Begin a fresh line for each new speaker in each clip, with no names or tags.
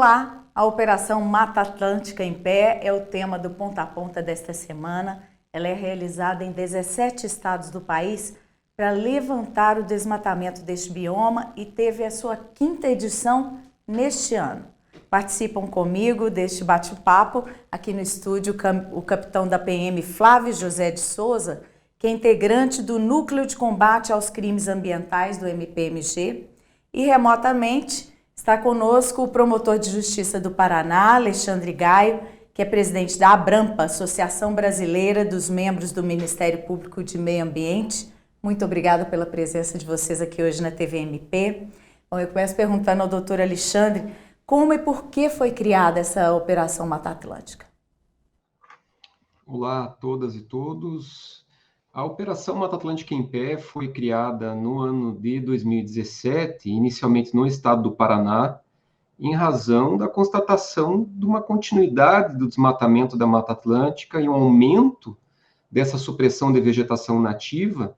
Olá, a Operação Mata Atlântica em Pé é o tema do Ponta a Ponta desta semana. Ela é realizada em 17 estados do país para levantar o desmatamento deste bioma e teve a sua 5ª edição neste ano. Participam comigo deste bate-papo aqui no estúdio o capitão da PM Flávio José de Souza, que é integrante do Núcleo de Combate aos Crimes Ambientais do MPMG, e remotamente está conosco o promotor de Justiça do Paraná, Alexandre Gaio, que é presidente da ABRAMPA, Associação Brasileira dos Membros do Ministério Público de Meio Ambiente. Muito obrigada pela presença de vocês aqui hoje na TVMP. Bom, eu começo perguntando ao doutor Alexandre como e por que foi criada essa Operação Mata Atlântica.
Olá a todas e todos. A Operação Mata Atlântica em Pé foi criada no ano de 2017, inicialmente no estado do Paraná, em razão da constatação de uma continuidade do desmatamento da Mata Atlântica e um aumento dessa supressão de vegetação nativa.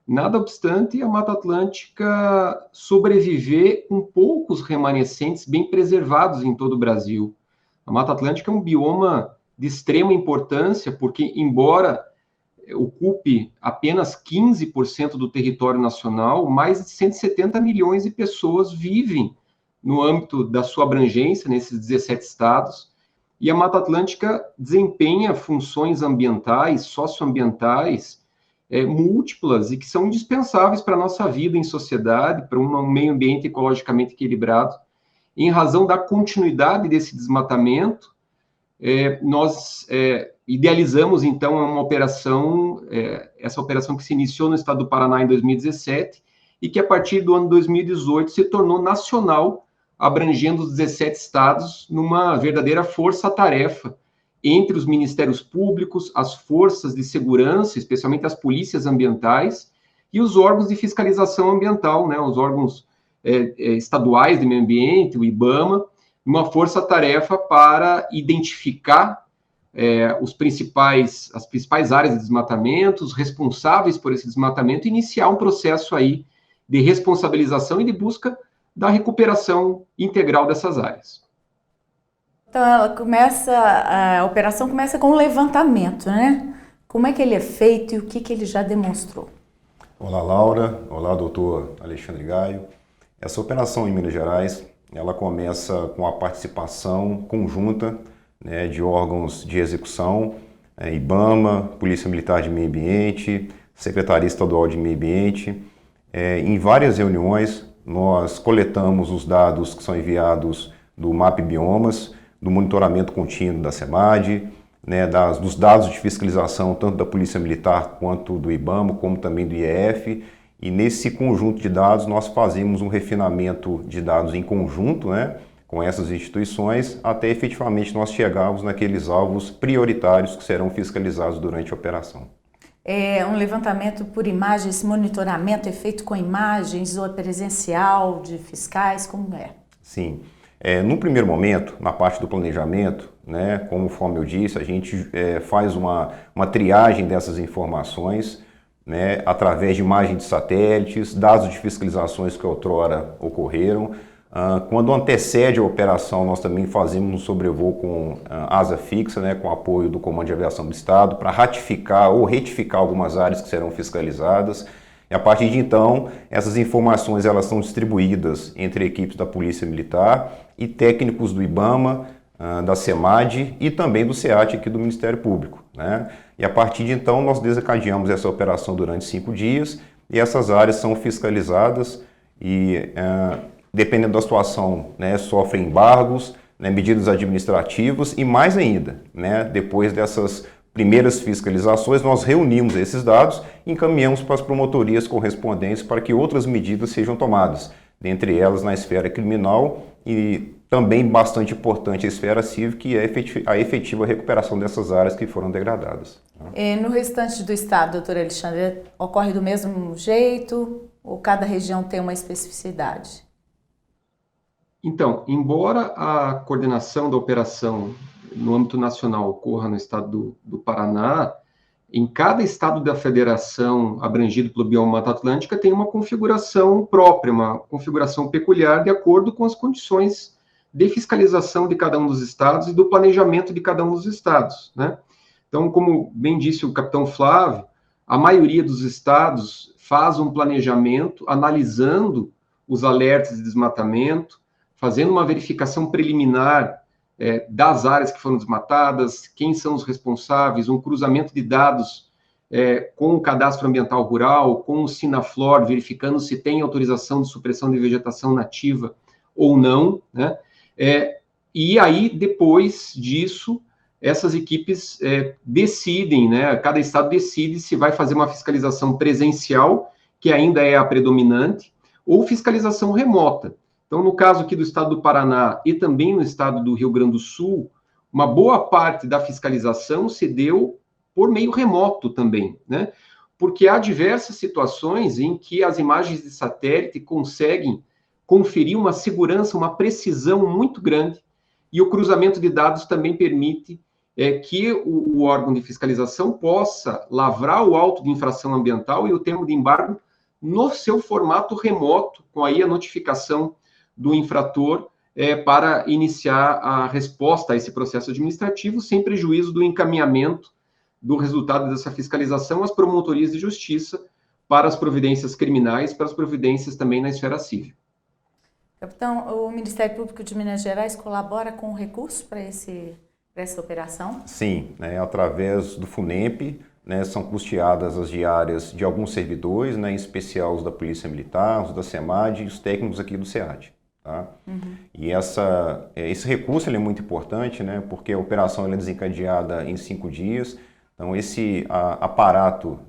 Nada obstante, a Mata Atlântica sobreviver com poucos remanescentes bem preservados em todo o Brasil. A Mata Atlântica é um bioma de extrema importância, porque, embora ocupe apenas 15% do território nacional, mais de 170 milhões de pessoas vivem no âmbito da sua abrangência, nesses 17 estados, e a Mata Atlântica desempenha funções ambientais, socioambientais, múltiplas e que são indispensáveis para a nossa vida em sociedade, para um meio ambiente ecologicamente equilibrado. Em razão da continuidade desse desmatamento, nós idealizamos, então, essa operação que se iniciou no estado do Paraná em 2017 e que, a partir do ano 2018, se tornou nacional, abrangendo os 17 estados numa verdadeira força-tarefa entre os ministérios públicos, as forças de segurança, especialmente as polícias ambientais, e os órgãos de fiscalização ambiental, né, os órgãos estaduais de meio ambiente, o IBAMA, uma força-tarefa para identificar as principais áreas de desmatamento, os responsáveis por esse desmatamento, e iniciar um processo aí de responsabilização e de busca da recuperação integral dessas áreas.
Então, a operação começa com um levantamento, né? Como é que ele é feito e o que ele já demonstrou?
Olá, Laura. Olá, doutor Alexandre Gaio. Essa operação em Minas Gerais, ela começa com a participação conjunta, né, de órgãos de execução, IBAMA, Polícia Militar de Meio Ambiente, Secretaria Estadual de Meio Ambiente. Em várias reuniões, nós coletamos os dados que são enviados do MAP Biomas, do monitoramento contínuo da SEMAD, né, dos dados de fiscalização tanto da Polícia Militar quanto do IBAMA, como também do IEF. E nesse conjunto de dados nós fazemos um refinamento de dados em conjunto, né, com essas instituições, até efetivamente nós chegarmos naqueles alvos prioritários que serão fiscalizados durante a operação.
É um levantamento por imagem, esse monitoramento é feito com imagens ou é presencial de fiscais, como é?
Sim. No primeiro momento, na parte do planejamento, né, conforme eu disse, a gente faz uma triagem dessas informações, né, através de imagens de satélites, dados de fiscalizações que outrora ocorreram. Quando antecede a operação, nós também fazemos um sobrevoo com asa fixa, né, com apoio do Comando de Aviação do Estado, para ratificar ou retificar algumas áreas que serão fiscalizadas. E a partir de então, essas informações elas são distribuídas entre equipes da Polícia Militar e técnicos do IBAMA, da SEMAD e também do SEAT aqui do Ministério Público, né? E a partir de então, nós desencadeamos essa operação durante 5 dias e essas áreas são fiscalizadas e, dependendo da situação, né, sofrem embargos, né, medidas administrativas e mais ainda, né, depois dessas primeiras fiscalizações, nós reunimos esses dados e encaminhamos para as promotorias correspondentes para que outras medidas sejam tomadas, dentre elas na esfera criminal e também bastante importante a esfera civil, que é a efetiva recuperação dessas áreas que foram degradadas.
No restante do estado, doutor Alexandre, ocorre do mesmo jeito ou cada região tem uma especificidade?
Então, embora a coordenação da operação no âmbito nacional ocorra no estado do Paraná, em cada estado da federação abrangido pelo bioma Mata Atlântica tem uma configuração própria, uma configuração peculiar de acordo com as condições de fiscalização de cada um dos estados e do planejamento de cada um dos estados, né? Então, como bem disse o capitão Flávio, a maioria dos estados faz um planejamento analisando os alertas de desmatamento, fazendo uma verificação preliminar das áreas que foram desmatadas, quem são os responsáveis, um cruzamento de dados com o Cadastro Ambiental Rural, com o Sinaflor, verificando se tem autorização de supressão de vegetação nativa ou não, né? E aí, depois disso, essas equipes decidem, né? Cada estado decide se vai fazer uma fiscalização presencial, que ainda é a predominante, ou fiscalização remota. Então, no caso aqui do estado do Paraná e também no estado do Rio Grande do Sul, uma boa parte da fiscalização se deu por meio remoto também, né? Porque há diversas situações em que as imagens de satélite conseguem conferir uma segurança, uma precisão muito grande, e o cruzamento de dados também permite que o órgão de fiscalização possa lavrar o auto de infração ambiental e o termo de embargo no seu formato remoto, com aí a notificação do infrator para iniciar a resposta a esse processo administrativo, sem prejuízo do encaminhamento do resultado dessa fiscalização às promotorias de justiça para as providências criminais, para as providências também na esfera civil.
Capitão, o Ministério Público de Minas Gerais colabora com recursos para essa operação?
Sim, através do FUNEP, são custeadas as diárias de alguns servidores, em especial os da Polícia Militar, os da SEMAD e os técnicos aqui do SEAD. Tá? Uhum. E esse recurso é muito importante, porque a operação é desencadeada em 5 dias. Então, esse aparato,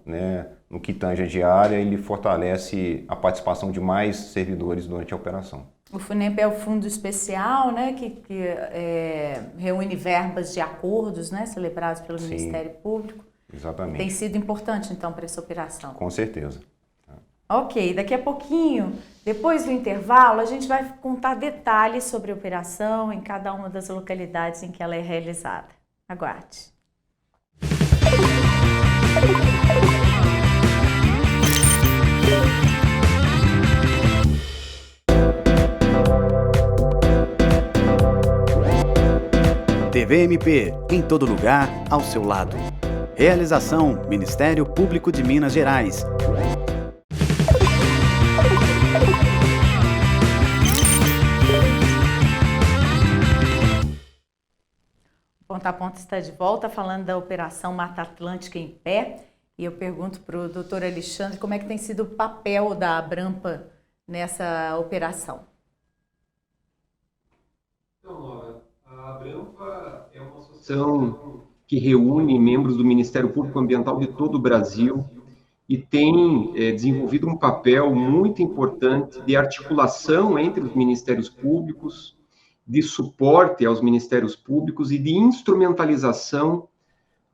no que tange a diária, ele fortalece a participação de mais servidores durante a operação.
O FUNEP é o fundo especial, que reúne verbas de acordos, celebrados pelo
Sim,
Ministério Público.
Exatamente.
Tem sido importante, então, para essa operação?
Com certeza.
Ok, daqui a pouquinho, depois do intervalo, a gente vai contar detalhes sobre a operação em cada uma das localidades em que ela é realizada. Aguarde.
TVMP, em todo lugar, ao seu lado. Realização: Ministério Público de Minas Gerais.
Ponta a Ponta está de volta falando da Operação Mata Atlântica em Pé. E eu pergunto para o doutor Alexandre como é que tem sido o papel da Abrampa nessa operação.
Então, Nora, a Abrampa é uma associação que reúne membros do Ministério Público Ambiental de todo o Brasil e tem desenvolvido um papel muito importante de articulação entre os ministérios públicos, de suporte aos ministérios públicos e de instrumentalização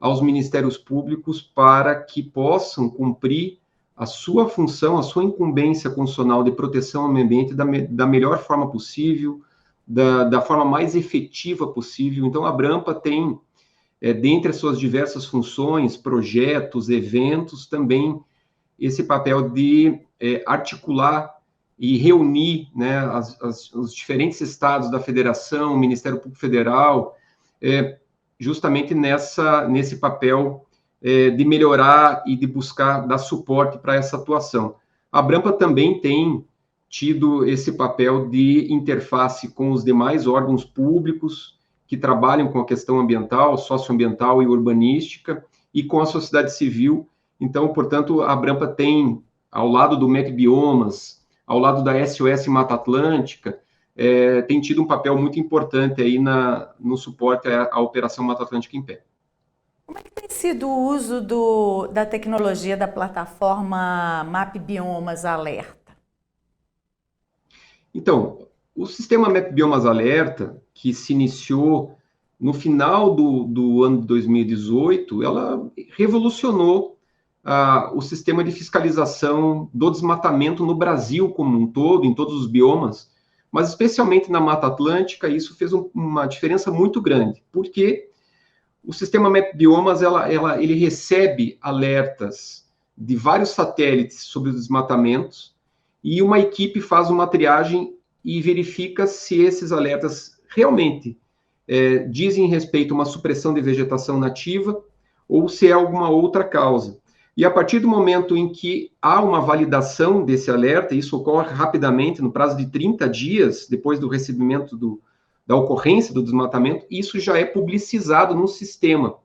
aos ministérios públicos para que possam cumprir a sua função, a sua incumbência constitucional de proteção ao meio ambiente da melhor forma possível, da forma mais efetiva possível. Então, a Abrampa tem, dentre as suas diversas funções, projetos, eventos, também esse papel de articular e reunir os diferentes estados da federação, o Ministério Público Federal, justamente nesse papel de melhorar e de buscar dar suporte para essa atuação. A Abrampa também tem tido esse papel de interface com os demais órgãos públicos que trabalham com a questão ambiental, socioambiental e urbanística, e com a sociedade civil. Então, portanto, a Abrampa tem, ao lado do MEC Biomas, ao lado da SOS Mata Atlântica, tem tido um papel muito importante aí no suporte à Operação Mata Atlântica em Pé.
Como é que tem sido o uso da tecnologia da plataforma MAP Biomas Alerta? Então, o sistema MAP Biomas Alerta, que se iniciou no final do ano de 2018, ela revolucionou o sistema de fiscalização do desmatamento no Brasil como um todo, em todos os biomas, mas especialmente na Mata Atlântica. Isso fez uma diferença muito grande, porque o sistema MAP Biomas ele recebe alertas de vários satélites sobre os desmatamentos, e uma equipe faz uma triagem e verifica se esses alertas
realmente dizem respeito a uma supressão de vegetação nativa ou se é alguma outra causa. E a partir do momento em que há uma validação desse alerta, isso ocorre rapidamente, no prazo de 30 dias, depois do recebimento da ocorrência do desmatamento, isso já é publicizado no sistema.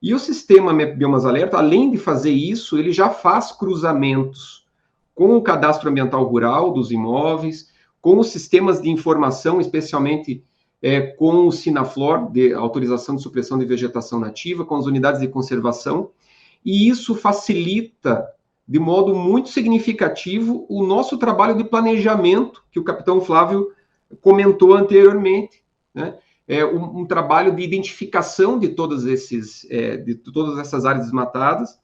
E o sistema Biomas Alerta, além de fazer isso, ele já faz cruzamentos com o cadastro ambiental rural dos imóveis, com os sistemas de informação, especialmente com o Sinaflor, de autorização de supressão de vegetação nativa, com as unidades de conservação, e isso facilita, de modo muito significativo, o nosso trabalho de planejamento, que o capitão Flávio comentou anteriormente, né? Um trabalho de identificação de todas essas áreas desmatadas,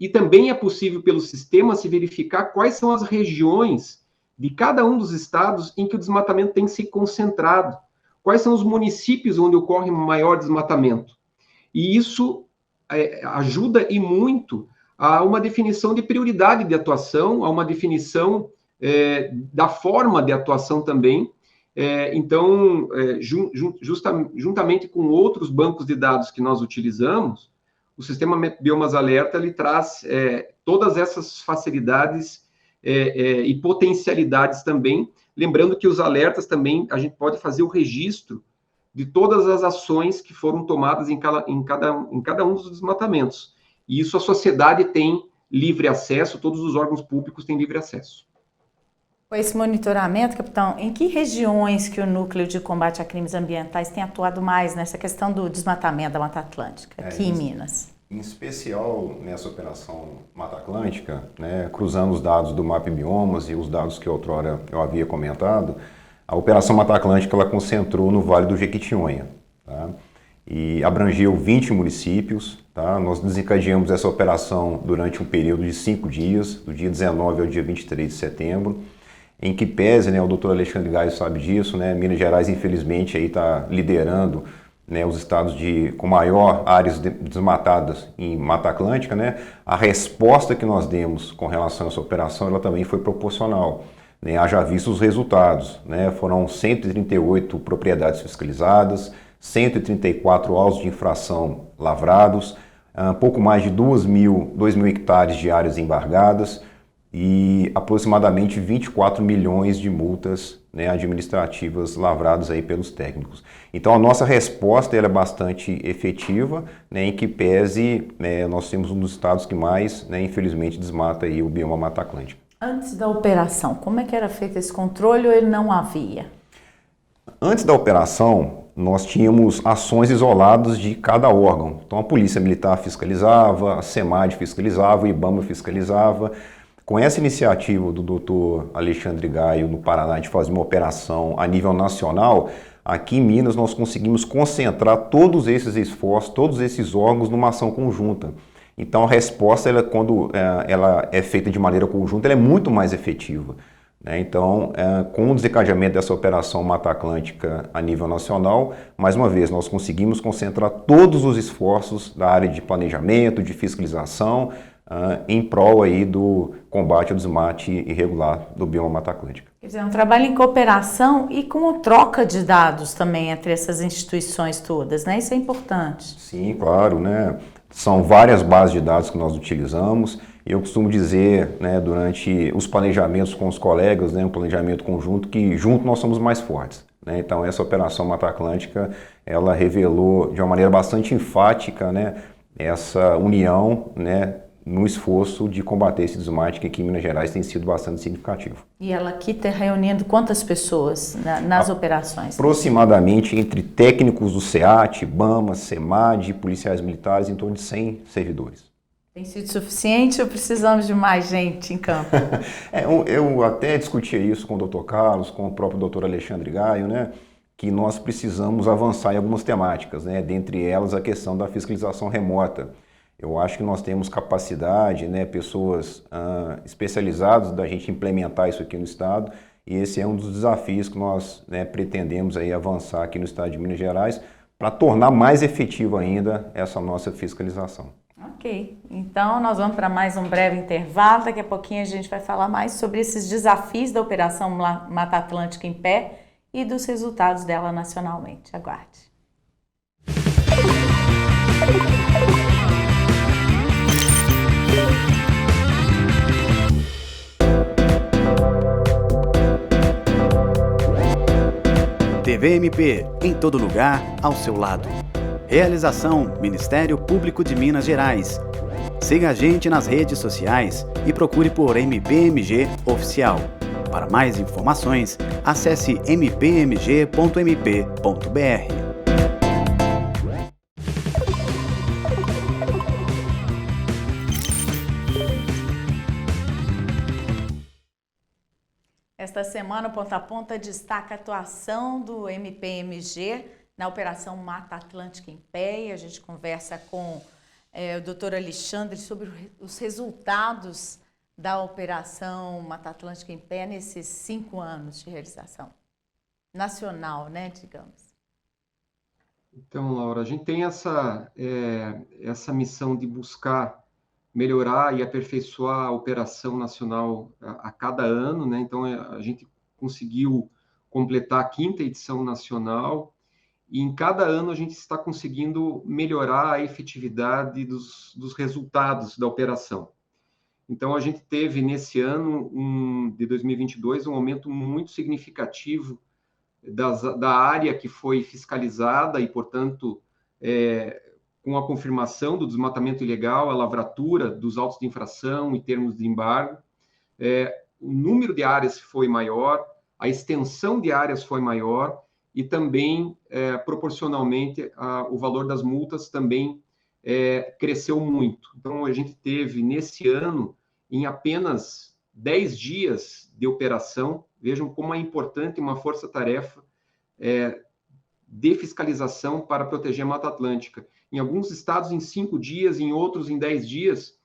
e também é possível, pelo sistema, se verificar quais são as regiões de cada um dos estados em que o desmatamento tem se concentrado, quais são os municípios onde ocorre maior desmatamento. E isso ajuda e muito a uma definição de prioridade de atuação, a uma definição da forma de atuação também. Então, juntamente com outros bancos de dados que nós utilizamos, o sistema Biomas Alerta ele traz todas essas facilidades e potencialidades também, lembrando que os alertas também, a gente pode fazer o registro de todas as ações que foram tomadas em cada um dos desmatamentos. E isso a sociedade tem livre acesso, todos os órgãos públicos têm livre acesso.
Com esse monitoramento, capitão, em que regiões que o Núcleo de Combate a Crimes Ambientais tem atuado mais nessa questão do desmatamento da Mata Atlântica, aqui em Minas?
Em especial nessa operação Mata Atlântica, né, cruzando os dados do MAP Biomas e os dados que outrora eu havia comentado, a Operação Mata Atlântica ela concentrou no Vale do Jequitinhonha, tá? E abrangeu 20 municípios. Tá? Nós desencadeamos essa operação durante um período de 5 dias, do dia 19 ao dia 23 de setembro, em que pese, né, o doutor Alexandre Gaio sabe disso, né, Minas Gerais infelizmente está liderando, né, os estados com maior áreas desmatadas em Mata Atlântica, né, a resposta que nós demos com relação a essa operação ela também foi proporcional. Né, haja visto os resultados, né, foram 138 propriedades fiscalizadas, 134 autos de infração lavrados, pouco mais de 2 mil hectares de áreas embargadas e aproximadamente 24 milhões de multas, né, administrativas lavradas aí pelos técnicos. Então a nossa resposta ela é bastante efetiva, né, em que pese, né, nós temos um dos estados que mais, né, infelizmente desmata aí o bioma Mata Atlântica.
Antes da operação, como é que era feito esse controle ou ele não havia?
Antes da operação, nós tínhamos ações isoladas de cada órgão. Então a Polícia Militar fiscalizava, a SEMAD fiscalizava, o IBAMA fiscalizava. Com essa iniciativa do doutor Alexandre Gaio no Paraná de fazer uma operação a nível nacional, aqui em Minas nós conseguimos concentrar todos esses esforços, todos esses órgãos numa ação conjunta. Então a resposta, quando ela é feita de maneira conjunta, ela é muito mais efetiva. Né? Então, com o desencadeamento dessa operação Mata Atlântica a nível nacional, mais uma vez, nós conseguimos concentrar todos os esforços da área de planejamento, de fiscalização, em prol aí do combate ao desmate irregular do bioma Mata Atlântica.
Quer dizer, um trabalho em cooperação e com troca de dados também entre essas instituições todas, né? Isso é importante.
Sim, claro, né? São várias bases de dados que nós utilizamos. Eu costumo dizer, né, durante os planejamentos com os colegas, né, um planejamento conjunto, que junto nós somos mais fortes. Né? Então essa operação Mata Atlântica, ela revelou de uma maneira bastante enfática, né, essa união, né, no esforço de combater esse desmate que aqui em Minas Gerais tem sido bastante significativo.
E ela aqui está reunindo quantas pessoas nas operações?
Aproximadamente entre técnicos do SEAT, IBAMA, SEMAD, policiais militares, em torno de 100 servidores.
Tem sido suficiente ou precisamos de mais gente em campo?
Eu até discutia isso com o Dr. Carlos, com o próprio Dr. Alexandre Gaio, né, que nós precisamos avançar em algumas temáticas, né, dentre elas a questão da fiscalização remota. Eu acho que nós temos capacidade, né, pessoas especializadas da gente implementar isso aqui no Estado, e esse é um dos desafios que nós, né, pretendemos aí avançar aqui no Estado de Minas Gerais para tornar mais efetiva ainda essa nossa fiscalização.
Ok, então nós vamos para mais um breve intervalo, daqui a pouquinho a gente vai falar mais sobre esses desafios da Operação Mata Atlântica em Pé e dos resultados dela nacionalmente. Aguarde.
TVMP, em todo lugar, ao seu lado. Realização Ministério Público de Minas Gerais. Siga a gente nas redes sociais e procure por MPMG Oficial. Para mais informações, acesse mpmg.mp.br.
Esta semana, o Ponta a Ponta destaca a atuação do MPMG na Operação Mata Atlântica em Pé. E a gente conversa com o doutor Alexandre sobre os resultados da Operação Mata Atlântica em Pé nesses 5 anos de realização nacional, né, digamos.
Então, Laura, a gente tem essa missão de buscar melhorar e aperfeiçoar a operação nacional a cada ano, né? Então, a gente conseguiu completar a 5ª edição nacional e em cada ano a gente está conseguindo melhorar a efetividade dos resultados da operação. Então, a gente teve nesse ano de 2022 um aumento muito significativo da área que foi fiscalizada e, portanto, com a confirmação do desmatamento ilegal, a lavratura dos autos de infração e termos de embargo, o número de áreas foi maior, a extensão de áreas foi maior e também, proporcionalmente, o valor das multas também cresceu muito. Então, a gente teve, nesse ano, em apenas 10 dias de operação, vejam como é importante uma força-tarefa de fiscalização para proteger a Mata Atlântica. Em alguns estados em 5 dias, em outros em 10 dias,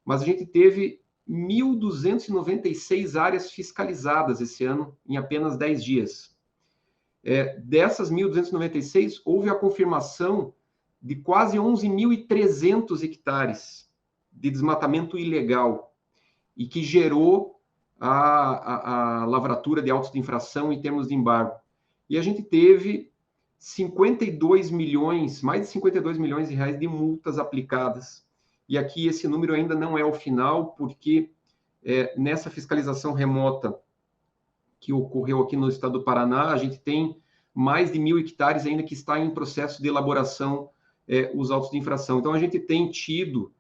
mas a gente teve 1.296 áreas fiscalizadas esse ano em apenas 10 dias. Dessas 1.296, houve a confirmação de quase 11.300 hectares de desmatamento ilegal e que gerou a lavratura de autos de infração em termos de embargo. E a gente teve 52 milhões, mais de 52 milhões de reais de multas aplicadas. E aqui esse número ainda não é o final, porque nessa fiscalização remota que ocorreu aqui no estado do Paraná, a gente tem mais de 1.000 hectares ainda que está em processo de elaboração os autos de infração. Então, a gente tem tido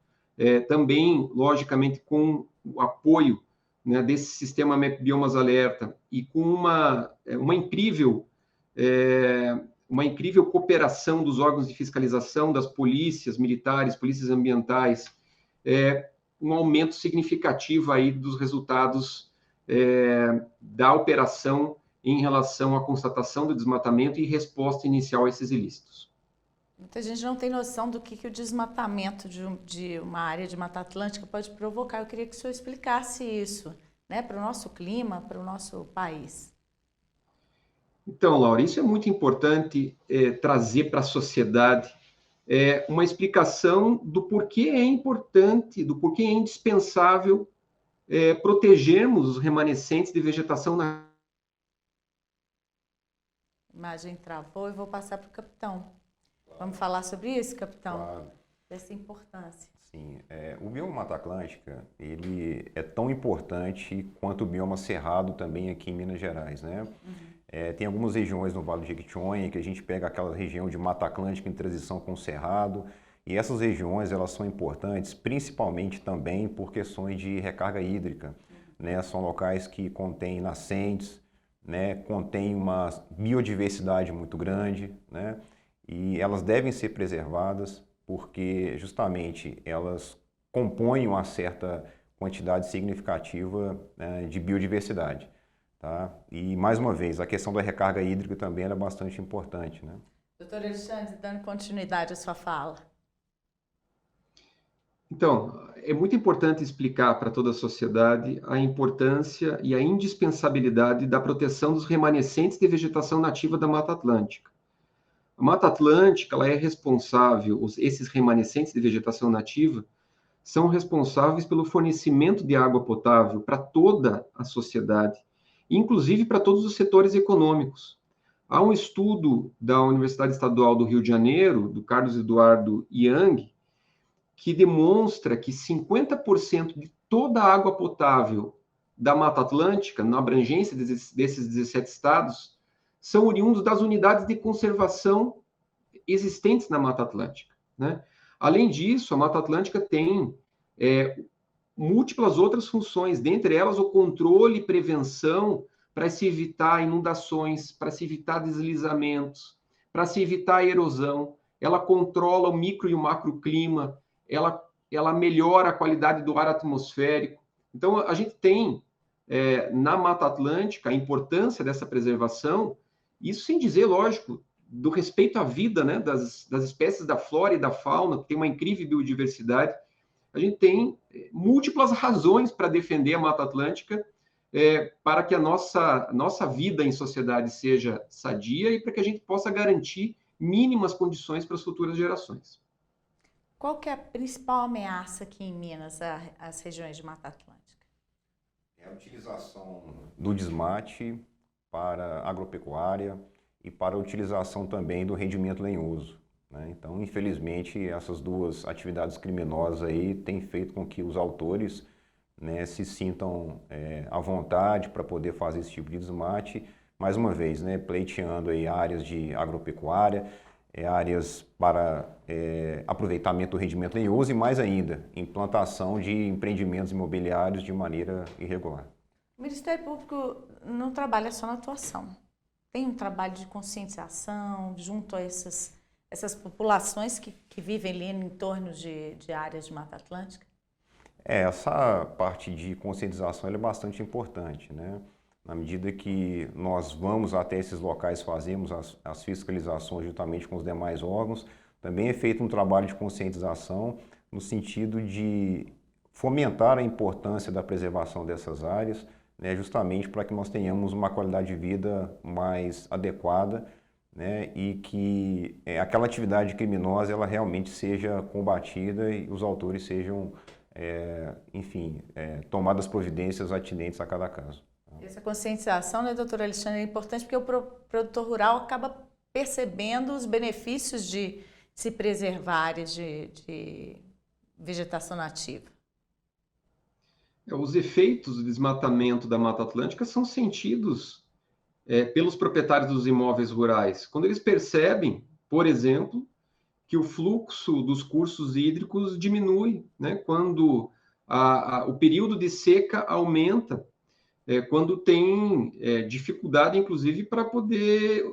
também, logicamente, com o apoio, né, desse sistema Biomas Alerta e com uma incrível cooperação dos órgãos de fiscalização, das polícias militares, polícias ambientais, um aumento significativo aí dos resultados da operação em relação à constatação do desmatamento e resposta inicial a esses ilícitos.
Muita gente não tem noção do que o desmatamento de uma área de Mata Atlântica pode provocar. Eu queria que o senhor explicasse isso, né, para o nosso clima, para o nosso país.
Então, Laura, isso é muito importante trazer para a sociedade uma explicação do porquê é importante, do porquê é indispensável protegermos os remanescentes de vegetação na...
A imagem travou e vou passar para o capitão. Vamos falar sobre isso, capitão?
Claro.
Dessa importância.
Sim, o bioma Mata Atlântica, ele é tão importante quanto o bioma Cerrado também aqui em Minas Gerais, né? Uhum. Tem algumas regiões no Vale do Jequitinhonha que a gente pega aquela região de Mata Atlântica em transição com o Cerrado, e essas regiões elas são importantes principalmente também por questões de recarga hídrica, né? São locais que contêm nascentes, né? Contêm uma biodiversidade muito grande, né? E elas devem ser preservadas porque justamente elas compõem uma certa quantidade significativa de biodiversidade. Tá? E, mais uma vez, a questão da recarga hídrica também é bastante importante, né?
Doutor Alexandre, dando continuidade à sua fala.
Então, é muito importante explicar para toda a sociedade a importância e a indispensabilidade da proteção dos remanescentes de vegetação nativa da Mata Atlântica. A Mata Atlântica ela é responsável, esses remanescentes de vegetação nativa são responsáveis pelo fornecimento de água potável para toda a sociedade, inclusive para todos os setores econômicos. Há um estudo da Universidade Estadual do Rio de Janeiro, do Carlos Eduardo Young, que demonstra que 50% de toda a água potável da Mata Atlântica, na abrangência desses 17 estados, são oriundos das unidades de conservação existentes na Mata Atlântica, né? Além disso, a Mata Atlântica tem múltiplas outras funções, dentre elas o controle e prevenção para se evitar inundações, para se evitar deslizamentos, para se evitar a erosão. Ela controla o micro e o macroclima, ela melhora a qualidade do ar atmosférico. Então, a gente tem na Mata Atlântica a importância dessa preservação, isso sem dizer, lógico, do respeito à vida, né, das espécies da flora e da fauna, que tem uma incrível biodiversidade. A gente tem múltiplas razões para defender a Mata Atlântica, para que a nossa vida em sociedade seja sadia e para que a gente possa garantir mínimas condições para as futuras gerações.
Qual que é a principal ameaça aqui em Minas, às regiões de Mata Atlântica?
É a utilização do desmate para agropecuária e para a utilização também do rendimento lenhoso, né? Então, infelizmente, essas duas atividades criminosas aí têm feito com que os autores, né, se sintam à vontade para poder fazer esse tipo de desmate, mais uma vez, né, pleiteando aí áreas de agropecuária, áreas para aproveitamento do rendimento lenhoso e, mais ainda, implantação de empreendimentos imobiliários de maneira irregular.
O Ministério Público não trabalha só na atuação. Tem um trabalho de conscientização junto a essas populações que vivem ali em torno de áreas de Mata Atlântica?
Essa parte de conscientização é bastante importante, né? Na medida que nós vamos até esses locais, fazemos as fiscalizações juntamente com os demais órgãos, também é feito um trabalho de conscientização no sentido de fomentar a importância da preservação dessas áreas, né, justamente para que nós tenhamos uma qualidade de vida mais adequada, né, e que aquela atividade criminosa ela realmente seja combatida e os autores sejam, tomadas providências atinentes a cada caso.
Essa conscientização, né, doutor Alexandre, é importante porque o produtor rural acaba percebendo os benefícios de se preservar áreas de vegetação nativa.
Os efeitos do desmatamento da Mata Atlântica são sentidos pelos proprietários dos imóveis rurais. Quando eles percebem, por exemplo, que o fluxo dos cursos hídricos diminui, né? Quando o período de seca aumenta, quando tem dificuldade, inclusive, para poder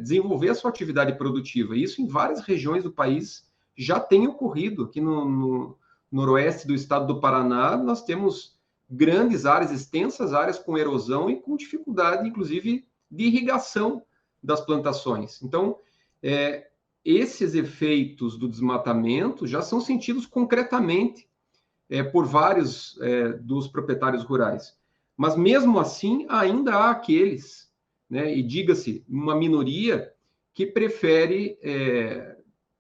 desenvolver a sua atividade produtiva. Isso em várias regiões do país já tem ocorrido. Aqui no noroeste do estado do Paraná, nós temos grandes áreas, extensas áreas com erosão e com dificuldade, inclusive, de irrigação das plantações. Então, esses efeitos do desmatamento já são sentidos concretamente por vários dos proprietários rurais. Mas, mesmo assim, ainda há aqueles, né, e diga-se, uma minoria, que prefere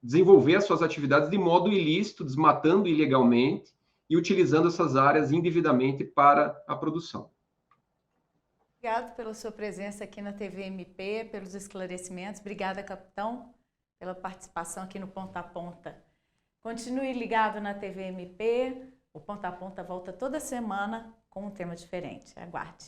desenvolver as suas atividades de modo ilícito, desmatando ilegalmente e utilizando essas áreas indevidamente para a produção.
Obrigado pela sua presença aqui na TV MP, pelos esclarecimentos. Obrigada, capitão, pela participação aqui no Ponta a Ponta. Continue ligado na TV MP. O Ponta a Ponta volta toda semana com um tema diferente. Aguarde.